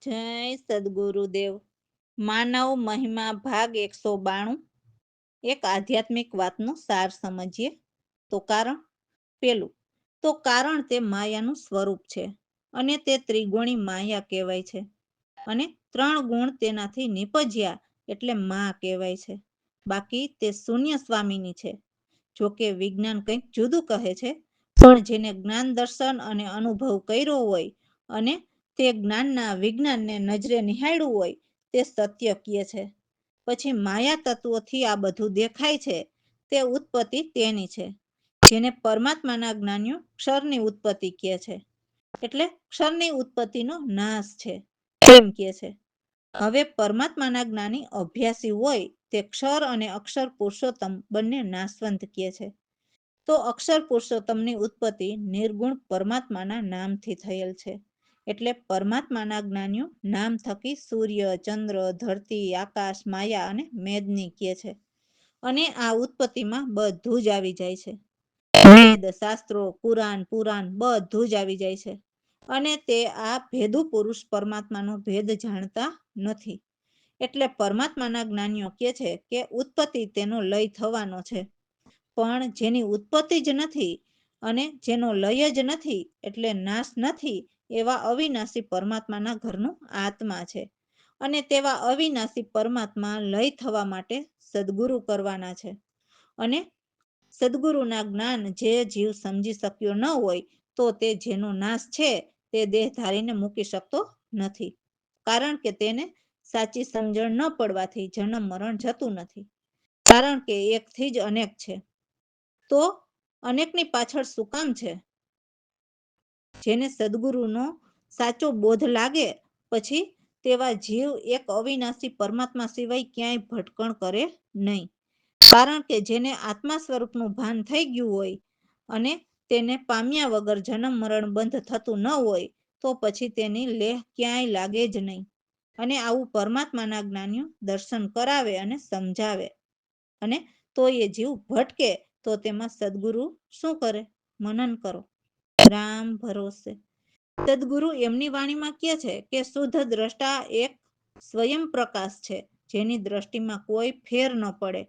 જય સદગુરુદેવ. માનવ મહિમા ભાગ 192. એક આધ્યાત્મિક વાતનું સાર સમજીએ. તો કારણ તે માયાનું સ્વરૂપ છે અને તે ત્રિગુણી માયા કહેવાય છે અને 3 ગુણ તેનાથી નિપજ્યા એટલે મા કહેવાય છે. બાકી તે શૂન્ય સ્વામીની છે. જોકે વિજ્ઞાન કંઈક જુદું કહે છે, પણ જેને જ્ઞાન દર્શન અને અનુભવ કર્યો હોય અને તે જ્ઞાનના વિજ્ઞાનને નજરે નિહાળ્યું હોય તે સત્ય કહે છે. પછી માયા તત્વોથી આ બધું દેખાય છે તે ઉત્પત્તિ તેની છે, જેને પરમાત્માના જ્ઞાનીઓ ક્ષરની ઉત્પત્તિ કહે છે. એટલે ક્ષરની ઉત્પત્તિનો નાશ છે તેમ કહે છે. હવે પરમાત્માના જ્ઞાની અભ્યાસી હોય તે ક્ષર અને અક્ષર પુરુષોત્તમ બંને નાશવંત કહે છે. તો અક્ષર પુરુષોત્તમની ઉત્પત્તિ નિર્ગુણ પરમાત્માના નામથી થયેલ છે. એટલે પરમાત્માના જ્ઞાનીઓ નામ થકી સૂર્ય, ચંદ્ર, ધરતી, આકાશ, માયા અને મેદની કહે છે. અને આ ઉત્પત્તિમાં બધું જ આવી જાય છે. વેદ, શાસ્ત્રો, કુરાન, પુરાણ બધું જ આવી જાય છે. અને તે આ ભેદુ પુરુષ પરમાત્માનો ભેદ જાણતા નથી. એટલે પરમાત્માના જ્ઞાનીઓ કહે છે કે ઉત્પત્તિ તેનો લય થવાનો છે. પણ જેની ઉત્પત્તિ જ નથી અને જેનો લય જ નથી એટલે નાશ નથી, એવા અવિનાશી પરમાત્માના ઘરનું આત્મા છે. અને તેવા અવિનાશી પરમાત્મા લય થવા માટે સદગુરુ કરવાના છે. અને સદગુરુના જ્ઞાન જે જીવ સમજી શક્યો ન હોય તો તે જેનો નાશ છે તે દેહ ધારીને મૂકી શકતો નથી. કારણ કે તેને સાચી સમજણ ન પડવાથી જન્મ મરણ જતું નથી. કારણ કે એકથી જ અનેક છે. તો અનેકની પાછળ શું કામ છે? જેને સદગુરુનો સાચો બોધ લાગે પછી તેવા જીવ એક અવિનાશી પરમાત્મા સિવાય ક્યાંય ભટકણ કરે નહીં. કારણ કે જેને આત્મા સ્વરૂપનું ભાન થઈ ગયું હોય અને તેને પામ્યા વગર જન્મ મરણ બંધ થતું ન હોય તો પછી તેની લેહ ક્યાંય લાગે જ નહીં. અને આવું પરમાત્માના જ્ઞાનીઓ દર્શન કરાવે અને સમજાવે. અને તો એ જીવ ભટકે તો તેમાં સદગુરુ શું કરે? મનન કરો. રામ ભરોસે. સદગુરુ એમની વાણીમાં કહે છે કે શુદ્ધ દ્રષ્ટા એક સ્વયં પ્રકાશ છે, જેની દ્રષ્ટિમાં કોઈ ફેર ન પડે.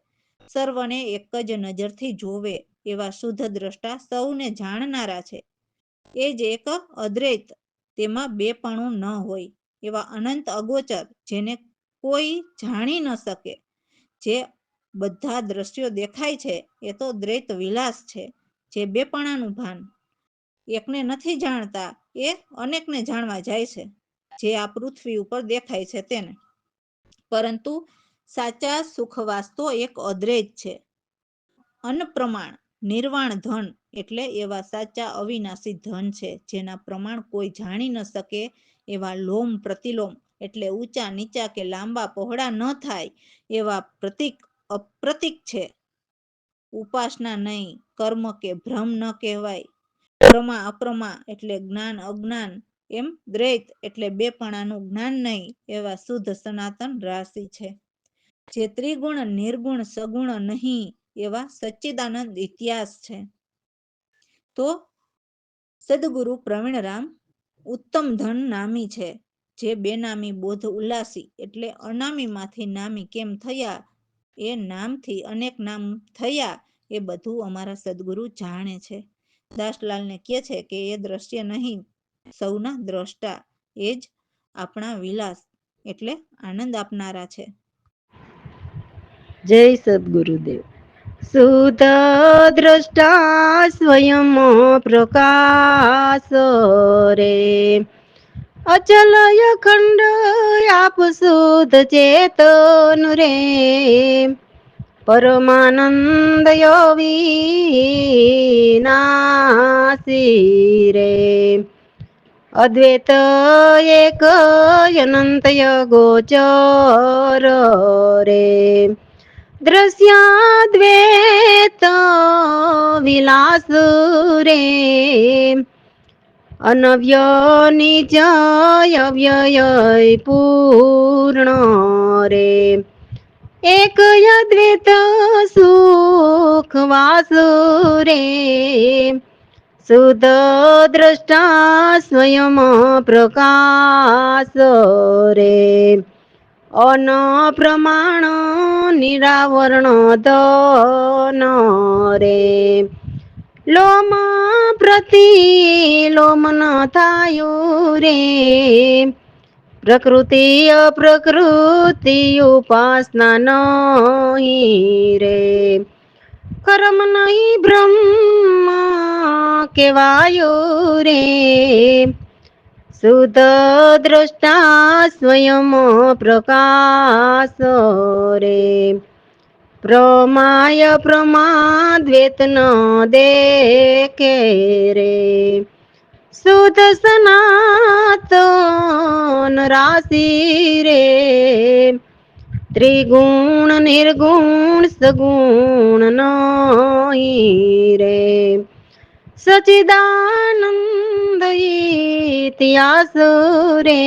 સર્વને એક જ નજરથી જોવે એવા શુદ્ધ દ્રષ્ટા સૌને જાણનારા છે. એ જ એક અદ્વૈત, તેમાં બેપણું ન હોય એવા અનંત અગોચર, જેને કોઈ જાણી ન શકે. જે બધા દ્રશ્યો દેખાય છે એ તો દ્વૈત વિલાસ છે, જે બેપણાનું ભાન. એકને નથી જાણતા એ અનેકને જાણવા જાય છે, જે આ પૃથ્વી ઉપર દેખાય છે તેને. પરંતુ સાચા સુખવાસ તો એક અદ્વૈત છે. અનપ્રમાણ નિર્વાણ ધન એટલે એવા સાચા અવિનાશી ધન છે, જેના પ્રમાણ કોઈ જાણી ન શકે. એવા લોમ પ્રતિલોમ એટલે ઊંચા નીચા કે લાંબા પહોળા ન થાય એવા પ્રતીક અપ્રતીક છે. ઉપાસના નહીં, કર્મ કે ભ્રમ ન કહેવાય. પ્રમા અપ્રમા એટલે જ્ઞાન અજ્ઞાન, એમ દ્વૈત એટલે બેપણાનું જ્ઞાન નહીં એવા શુદ્ધ સનાતન રાશિ છે. જે ત્રિગુણ નિર્ગુણ સગુણ નહીં એવા સચ્ચિદાનંદ ઇતિહાસ છે. તો સદગુરુ પ્રવીણરામ ઉત્તમ ધન નામી છે. જે બેનામી બોધ ઉલ્લાસી એટલે અનામીમાંથી નામી કેમ થયા, એ નામથી અનેક નામ થયા, એ બધું અમારા સદગુરુ જાણે છે. દાસલાલને કહે છે કે એ દ્રશ્ય નહીં, સૌના દ્રષ્ટા, એ જ આપણા વિલાસ એટલે આનંદ આપનારા છે. જય સદગુરુદેવ. શુદ્ધ દ્રષ્ટા સ્વયં પ્રકાશ રે, અચલ અખંડ આપ શુદ્ધ ચેતન રે, પરમાનંદ વિનાશી રે, અદ્વૈત એક અનંત ગોચર રે, દ્રશ્યાદ્વૈત વિલાસ રે, અનવ્ય નિત્ય અવ્યય પૂર્ણ રે, એક અદ્વૈત સુખ વાસ રે, શુદ્ધ દ્રષ્ટા સ્વયં પ્રકાશ રે અન પ્રમાણ નિરાવરણ ધન રે લોમ પ્રતિ લોમ ન થાયું રે પ્રકૃતિ અપ્રકૃતિ ઉપાસના નહીં રે કર્મ નહીં બ્રહ્મ કેવાયું રે શુદ્ધ દ્રષ્ટા સ્વયં પ્રકાશ રે પ્રમાય પ્રમાદ્વેત ન દેખે રે શુદ્ધ સનાતન રાશિ રે ત્રિગુણ નિર્ગુણ સગુણ નહીં રે સચિદાનંદ ઇતિહાસ રે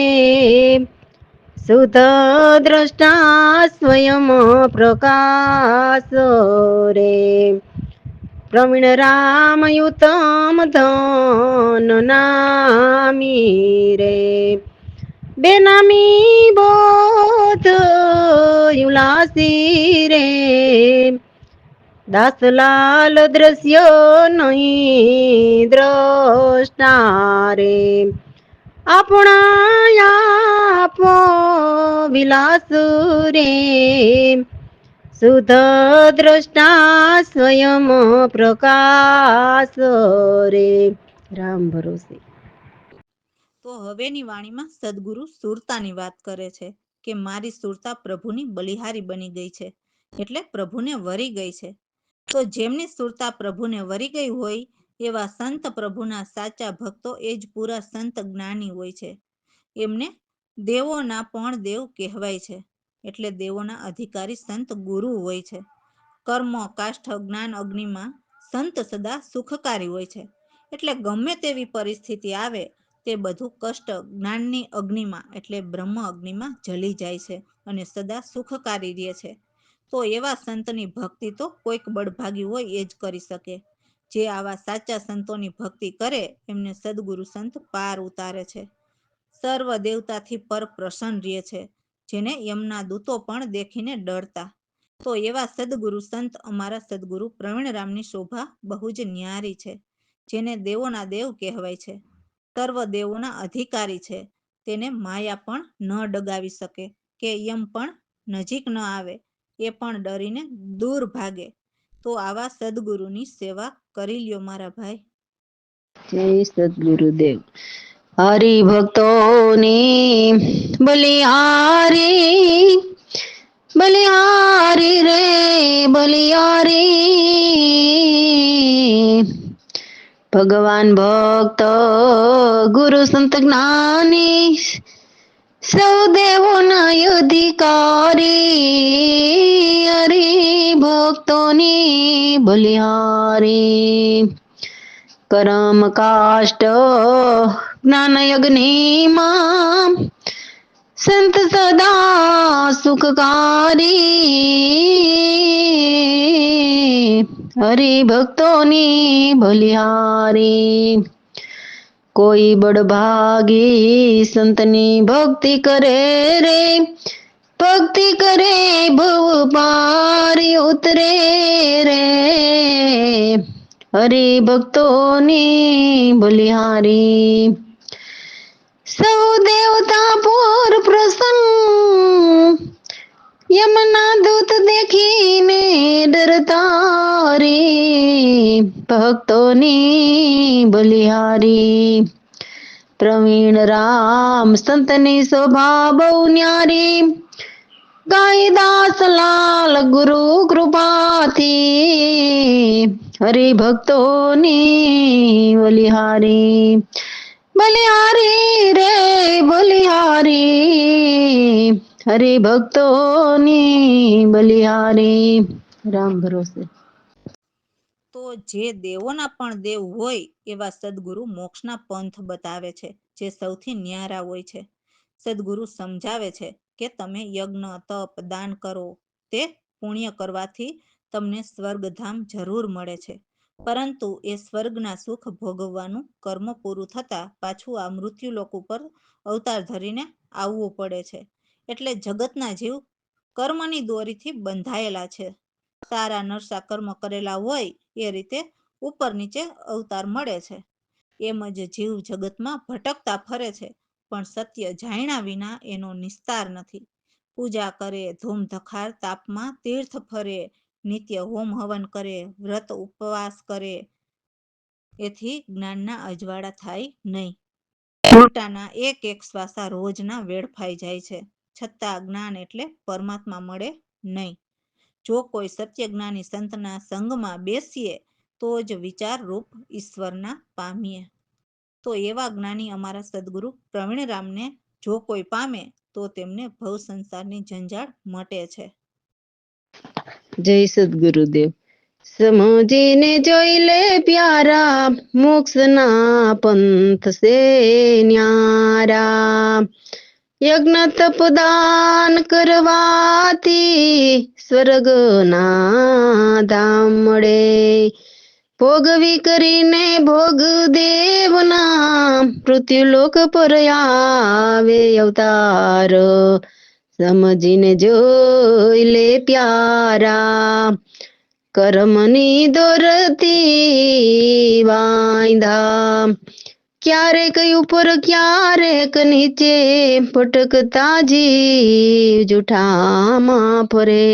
શુદ્ધ દ્રષ્ટા સ્વયં પ્રકાશ રે પ્રવીણ રામયુતમ ધન નામી રે બેનામી બોધ ઉલાસી રે દાસલાલ દ્રશ્ય નહીં દ્રષ્ટા રે આપણા આપો વિલાસ રે શુદ્ધ દ્રષ્ટા સ્વયં પ્રકાશ રે રામ ભરોસે. તો હવેની વાણીમાં સદગુરુ સુરતાની વાત કરે છે કે મારી સુરતા પ્રભુની બલિહારી બની ગઈ છે, એટલે પ્રભુને વરી ગઈ છે. તો જેમની સુરતા પ્રભુને વરી ગઈ હોય એવા સંત પ્રભુના સાચા ભક્તો એ જ પૂરા સંત જ્ઞાની હોય છે. એમને દેવોના પણ દેવ કહેવાય છે, એટલે દેવોના અધિકારી સંત ગુરુ હોય છે. કર્મ કાષ્ઠ જ્ઞાન અગ્નિમાં સંત સદા સુખકારી હોય છે, એટલે ગમે તેવી પરિસ્થિતિ આવે તે બધું કષ્ટ જ્ઞાનની અગ્નિમાં એટલે બ્રહ્મ અગ્નિમાં જલી જાય છે અને સદા સુખકારી રહે છે. તો એવા સંતની ભક્તિ તો કોઈક બળભાગી હોય એ જ કરી શકે. જે આવા સાચા સંતોની ભક્તિ કરે એમને સદગુરુ સંત પાર ઉતારે છે. સર્વ દેવતાથી પર પ્રસન્ન રહે છે, જેને યમના દૂતો પણ દેખીને ડરતા. તો એવા સદગુરુ સંત અમારા સદગુરુ પ્રવીણરામની શોભા બહુ જ ન્યારી છે, જેને દેવોના દેવ કહેવાય છે, સર્વ દેવોના અધિકારી છે. તેને માયા પણ ન ડગાવી શકે કે યમ પણ નજીક ન આવે, એ પણ ડરીને દૂર ભાગે. તો આવા સદગુરુની સેવા કરી લ્યો મારા ભાઈ. જય સદગુરુદેવ. હરિભક્તોની બલિહારી બલિહારી રે બલિહારી ભગવાન ભક્ત ગુરુ સંત જ્ઞાની સૌ દેવોના અધિકારી હરિભક્તોની બલિહારી કરમ કાષ્ટ જ્ઞાન યજ્ઞમાં સંત સદા સુખકારી હરિભક્તોની બલિહારી કોઈ બળભાગી સંતની ભક્તિ કરે રે ભક્તિ કરે ભવ પારી ઉતરે રે હરિભક્તોની બલિહારી સૌ દેવતા પર પ્રસન્ન યમના દૂત દેખીને ડરતા રે ભક્તોની બલિહારી પ્રવીણ રામ સંતની શોભા બહુ ન્યારી ગાયદાસ લાલ ગુરુ કૃપાથી હરિભક્તોની બલિહારી બલિહારી રે બલિહારી હરિભક્તોની બલિહારી રામ ભરોસે. તો જે દેવોના પણ દેવ હોય એવા સદગુરુ મોક્ષના પંથ બતાવે છે, જે સૌથી ન્યારા હોય છે. સદગુરુ સમજાવે છે કે તમે યજ્ઞ તપ દાન કરો, તે પુણ્ય કરવાથી તમને સ્વર્ગધામ જરૂર મળે છે. પરંતુ એ સ્વર્ગના સુખ ભોગવવાનું કર્મ પૂરું થતાં પાછું આ મૃત્યુલોક ઉપર અવતાર ધરીને આવવું પડે છે. એટલે જગતના જીવ કર્મની દોરીથી બંધાયેલા છે. સારા નરસા કર્મ કરેલા હોય એ રીતે ઉપર નીચે અવતાર મળે છે. એમ જ જીવ જગતમાં ભટકતા ફરે છે, પણ સત્ય જાણ્યા વિના એનો નિસ્તાર નથી. પૂજા કરે, ધૂમધખાર તાપમાં તીર્થ ફરે, નિત્ય હોમ હવન કરે, વ્રત ઉપવાસ કરે, એથી જ્ઞાનના અજવાળા થાય નહીં. ઉલટાના એક એક શ્વાસા રોજના વેડફાઈ જાય છે, છતાં જ્ઞાન એટલે પરમાત્મા મળે નહીં. જો કોઈ સત્યજ્ઞાની સંતના સંગમાં બેસીએ તો જ વિચાર રૂપ ઈશ્વરના પામીએ. તો એવા જ્ઞાની અમારા સદગુરુ પ્રવીણરામને જો કોઈ પામે તો તેમને ભવ સંસારની જંજાળ મટે છે. જય સદગુરુદેવ. સમજીને જોઈ લે પ્યારા, મોક્ષના પંથ સે ન્યારા. યજ્ઞ તપદાન કરવાથી સ્વર્ગના ધામ મળે. ભોગવી કરીને ભોગ દેવના મૃત્યુલોક પર આવે અવતાર. સમજીને જોઈ લે પ્યારા, કર્મની દોરતી વાંધા. ક્યારેક ઉપર ક્યારેક નીચે ભટકતા જીવ જૂઠામાં ફરે.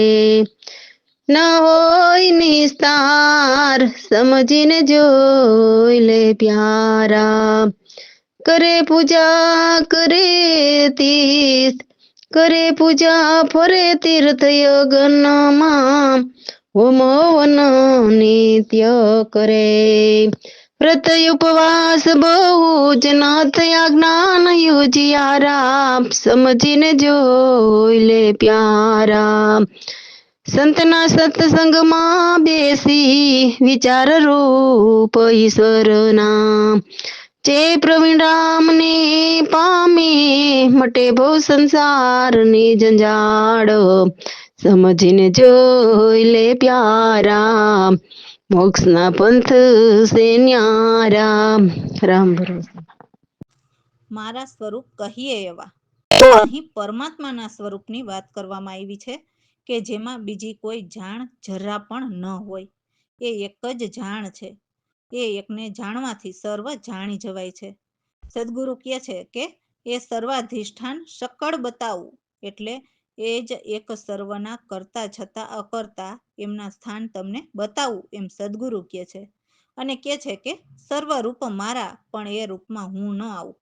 ન હોય નિસ્તાર સમજીને જોઈ લે પ્યારા. કરે પૂજા કરે તીર્થ, કરે પૂજા ફરે તીર્થ યજ્ઞમાં, હોમ હવન નિત્ય કરે. વ્રત ઉપવાસ બહુ જ ન થયા જ્ઞાન યુજિયારા, સમજીને જોઈ લે પ્યારા. સંતના સત્સંગમાં બેસી વિચાર રૂપ ઈશ્વરના, જે પ્રવીણ રામને પામે મટે બહુ સંસારની જંજાળ. સમજીને જોઈ લે પ્યારા, મોક્ષના પંથ સે ન્યારા. રામ ભરોસે. મારા સ્વરૂપ કહીએ એવા. તો અહીં પરમાત્માના સ્વરૂપની વાત કરવામાં આવી છે કે જેમાં બીજી કોઈ જાણ જરા પણ ન હોય. એ એક જ જાણ છે. એ એકને જાણવાથી સર્વ જાણી જવાય છે. સદગુરુ કહે છે કે એ સર્વાધિષ્ઠાન સકળ બતાવું, એટલે એ જ એક સર્વના કરતા છતાં અકર્તા એમના સ્થાન તમને બતાવું, એમ સદગુરુ કહે છે. અને કહે છે કે સર્વ રૂપ મારા, પણ એ રૂપમાં હું ન આવું.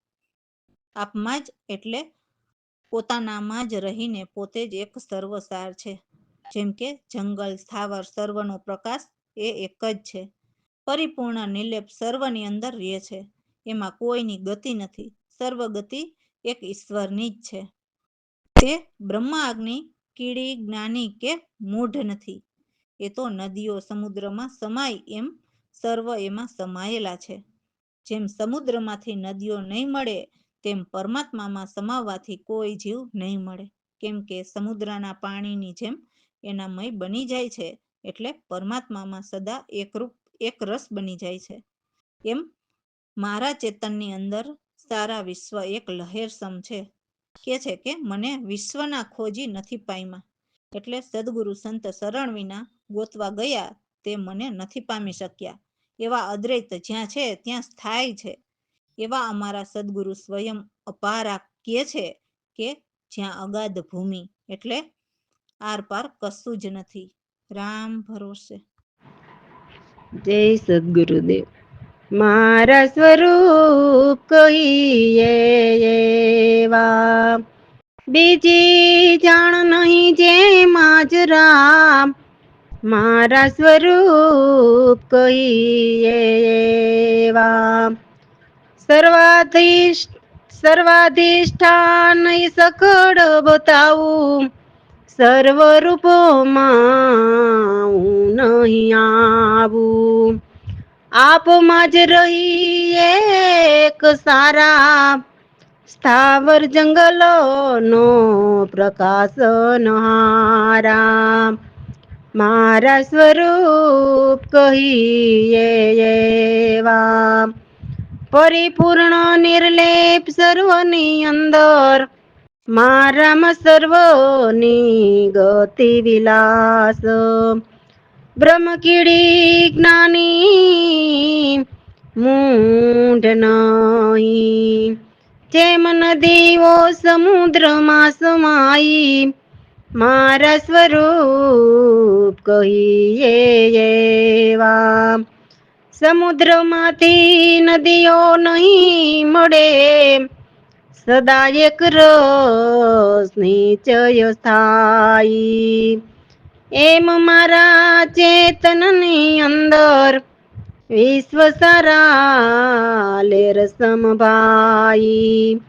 આપમાં જ એટલે પોતાનામાં જ રહીને પોતે જ એક સર્વસાર છે. જેમ કે જંગલ સ્થાવર સર્વનો પ્રકાશ એ એક જ છે. પરિપૂર્ણ નિર્લેપ સર્વની અંદર રહે છે. એમાં કોઈની ગતિ નથી. સર્વગતિ એક ઈશ્વરની જ છે. તે બ્રહ્માગ્નિ કીડી જ્ઞાની કે મૂઢ નથી. એ તો નદીઓ સમુદ્રમાં સમાય એમ સર્વ એમાં સમાયેલા છે. જેમ સમુદ્રમાંથી નદીઓ નહીં મળે તેમ પરમાત્મામાં સમાવવાથી કોઈ જીવ નહીં મળે. કેમ કે સમુદ્રના પાણીની જેમ એના મય બની જાય છે, એટલે પરમાત્મામાં સદા એકરૂપ એક રસ બની જાય છે. એમ મારા ચેતનની અંદર સારા વિશ્વ એક લહેર સમ છે. કે છે કે મને વિશ્વના ખોજી નથી પામ્યા. એટલે સદગુરુ સંત શરણ વિના ગોતવા ગયા તે મને નથી પામી શક્યા. એવા અદ્વૈત જ્યાં છે ત્યાં સ્થાયી છે. એવા અમારા સદગુરુ સ્વયં અપારા કહે છે કે જ્યાં અગાધ ભૂમિ, એટલે આર પાર કશું જ નથી. રામ ભરોસે. જય સદગુરુદેવ. મારા સ્વરૂપ કહીએ એવા, બીજી જાણ નહીં જેમાં જ રામ. મારા સ્વરૂપ કહીએ એવા, સર્વાધિષ્ઠાન સકળ બતાવું, સર્વરૂપમાં હું નહીં આવું. આપમાં જ રહી એક સારા, સ્થાવર જંગલોનો પ્રકાશ નહારા. મારા સ્વરૂપ કહીએ એવા પરિપૂર્ણ નિર્લેપ સર્વની અંદર મારામાં સર્વની ગતિ વિલાસ બ્રહ્મકીડી જ્ઞાની મૂઢ નહીં જેમ નદીઓ સમુદ્રમાં સમાઈ મારા સ્વરૂપ કહીએ એવા સમુદ્રમાંથી નદીઓ નહીં મળે સદા એક રસ નિશ્ચય સ્થાયી એમ મારા ચેતનની અંદર વિશ્વ સારા લેર સમભાઈ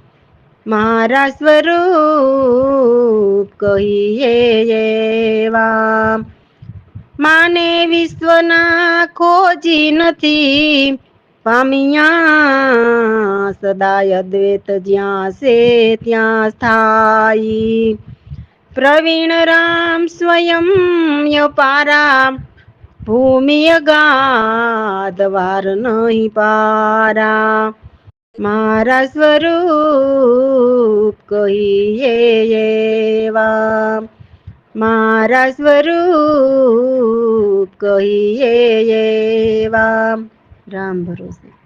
મારા સ્વરૂપ કહીએ એવા માને વિશ્વના ખોજી નથી પામ્યા સદાય અદ્વૈત જ્યાં છે ત્યાં સ્થાયી પ્રવીણ રામ સ્વયં પારા ભૂમિ અગાધ વાર નહીં પારા મારા સ્વરૂપ કહીએ એવા મારા સ્વરૂપ કહીએ એવા રામ ભરોસે